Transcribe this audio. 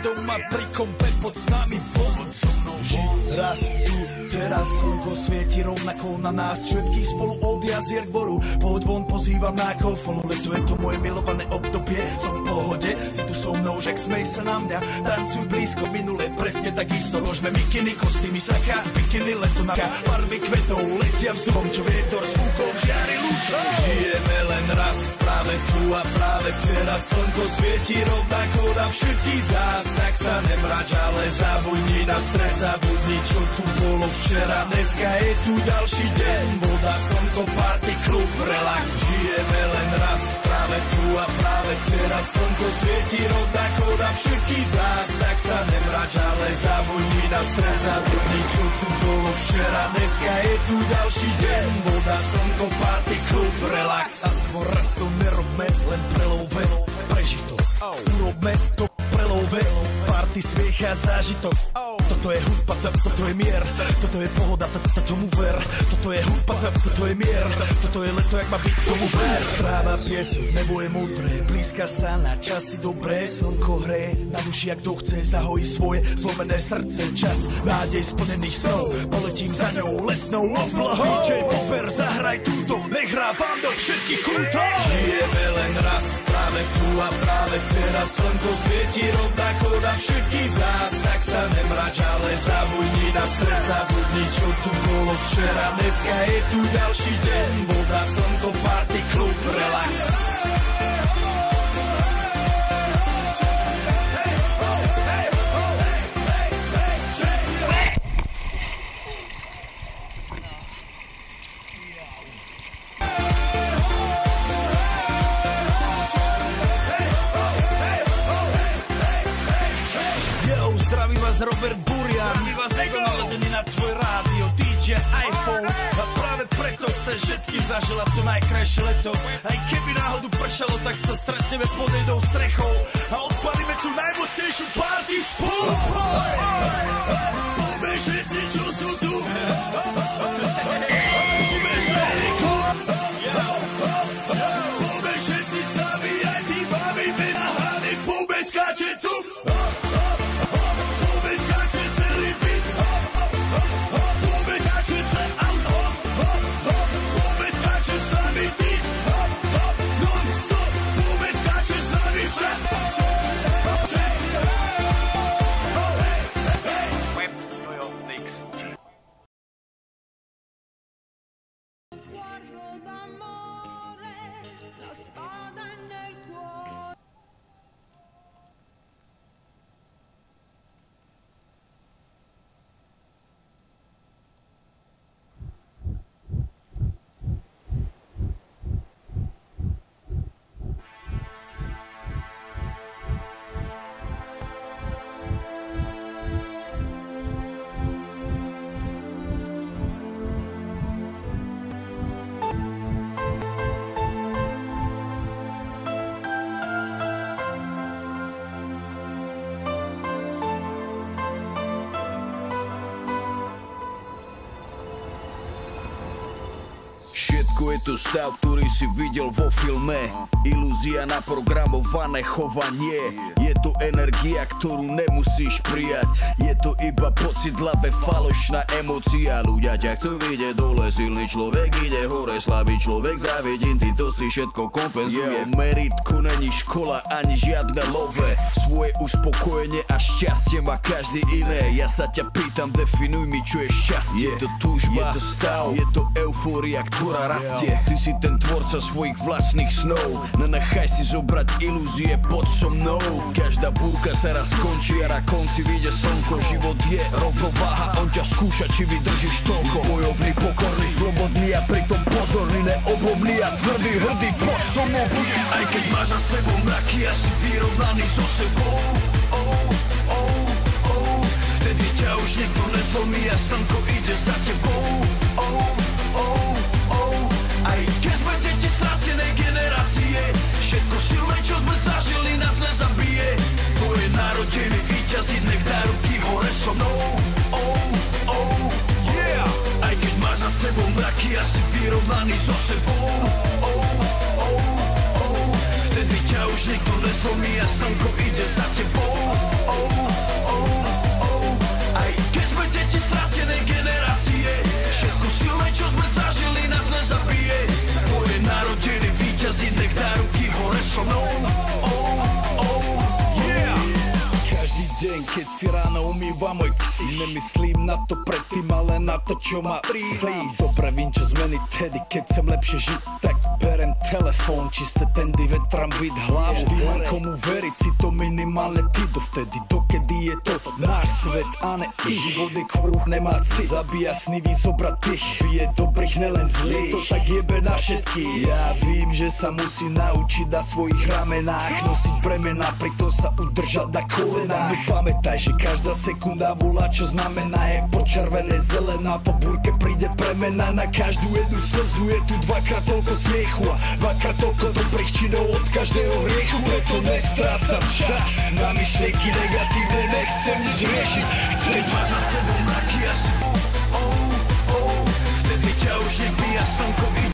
Doma pri kompe pod s nami von. Raz tu, teraz slnko svieti rovnako na nás. Všetky spolu od jazier k boru. Poď von, pozývam na kofonu. Leto je to moje milované obdobie. Som v pohode, si tu so mnou, žak smej sa na mňa. Tancuj blízko, minule presne takisto. Ložme mikiny, kostýmy, saka, bikiny, leto na farby kvetov. Letia vzduchom, čo vietor s fúkom žiari lúčom. Žijeme len raz, práve tu a práve teraz. Slnko svieti rovnako na všetkých z nás. Tak sa nemrač, ale zabudni na stres. Zabudni, čo tu bolo včera. Dneska je tu ďalší deň. Voda, slnko, party, klub, relax. Žijeme len raz, práve tu a práve teraz. Slnko svieti rovnako na všetkých z nás. Tak sa nemrač, ale zabudni na stres. Zabudni, čo tu bolo včera. Dneska je tu ďalší deň. Voda, slnko, party, klub, relax. Aspoň raz to nerobme, len prelove. Prežij to, urobme to prelove. Party, smiech a zážitok. Toto je hudba, toto je mier. Toto je pohoda, tomu ver. Toto je hudba, toto je mier. Toto je leto, jak má byť, tomu ver. Tráva, piesok, nebo je modré. Blízka sa na časy dobré. Slnko hreje na duši, ak to chce. Zahojí svoje zlomené srdce. Čas nádej splnených snov. Poletím za ňou letnou oblohou. DJ Popper, zahraj túto. Nech hrá vám do všetkých kútov. Žijeme len raz, práve tu a práve teraz. Slnko svieti rovnako na všetkých z nás. Tak sa nemrač, ale zabudni na stres. Zabudni, čo tu bolo včera. Dneska je tu ďalší deň. Voda, slnko, party, klub, relax. Robert Burian, my vás ego naladený na tvoj rádio, DJ iPhone. A práve preto chceš všetky zaželať to najkrajšie leto. Aj keby náhodu pršalo, tak sa stretneme pod jednou strechou a odpalíme tu najmocnejšiu party spolu. Poďme všetci, čo sú tu. Poďme celý klub. Poďme všetci s nami, aj tí babi bez nahrady. Poďme skáčeť tu. Je to stav, ktorý si videl vo filme. Ilúzia, naprogramované chovanie. Je to energia, ktorú nemusíš prijať. Je to iba pocit hlave, falošná emócia. Ľudia ťa chcú vidieť dole, silný človek ide hore, slabý človek závidí, ty to si všetko kompenzuje. Meritko není škola, ani žiadne love. Svoje uspokojenie a šťastie má každý iné. Ja sa ťa pýtam, definuj mi, čo je šťastie. Je to túžba, je to stav, je to eufória, ktorá rastie. Ty si ten tvorca svojich vlastných snov. Nenechaj si zobrať ilúzie pod so mnou. Každá búrka sa raz skončí a na konci vyjde slnko. Život je rovnováha, on ťa skúša, či vydržíš toľko. Bojovný, pokorný, slobodný a pritom pozorný, neoblomný a tvrdý, hrdý, pod so mnou budeš. Aj keď máš za sebou mraky a si vyrovnaný so sebou. Vtedy ťa už niekto nezlomí a slnko ide za tebou. Aj keď sme deti stratenej generácie, všetko silné, čo sme zažili, nás víťazí, nech dá ruky hore so mnou. Oh, oh, yeah. Aj keď máš za sebou mraky a si vyrovnaný so sebou. Oh, oh, oh. Vtedy ťa už nikto nezlomí a slnko ide za tebou. Oh, oh, oh. Aj keď sme deti stratenej generácie, všetko silné, čo sme zažili, nás nezabije. Tvoje narodiny víťazí, nech dá ruky hore so mnou. Oh, oh, yeah. Každý deň, keď si ráno umývam môj ksík, nemyslím na to predtým, ale na to, čo ma sám. Dobre vím, čo zmeniť tedy, keď chcem lepšie žiť, tak berem telefón, čisté tendy, vetram byt hlavu. Vždy mám komu veriť, si to minimálne ty, dovtedy, dokedy je to náš svet a ne ich. Život je kruh, nemá cit, zabíja sny, vyzobrať tých, bije dobrých, nelen zlých, to tak jebe na všetkých. Ja vím, že sa musí naučiť na svojich ramenách nosiť bremena, pritom sa udržať na kolenách. No pamätaj, že každá sekunda volá, čo znamená, je počervené, zelená, po búrke príde premena. Na každú jednu slzu je tu dvakrát toľko smiechu a dvakrát toľko dobrých činov od každého hriechu. Preto nestrácam čas na myšlienky negatívne, nechcem nič riešiť. Chcem mať za sebou mraky a si oh, oh. Vtedy ťa už nebíja slnko, ide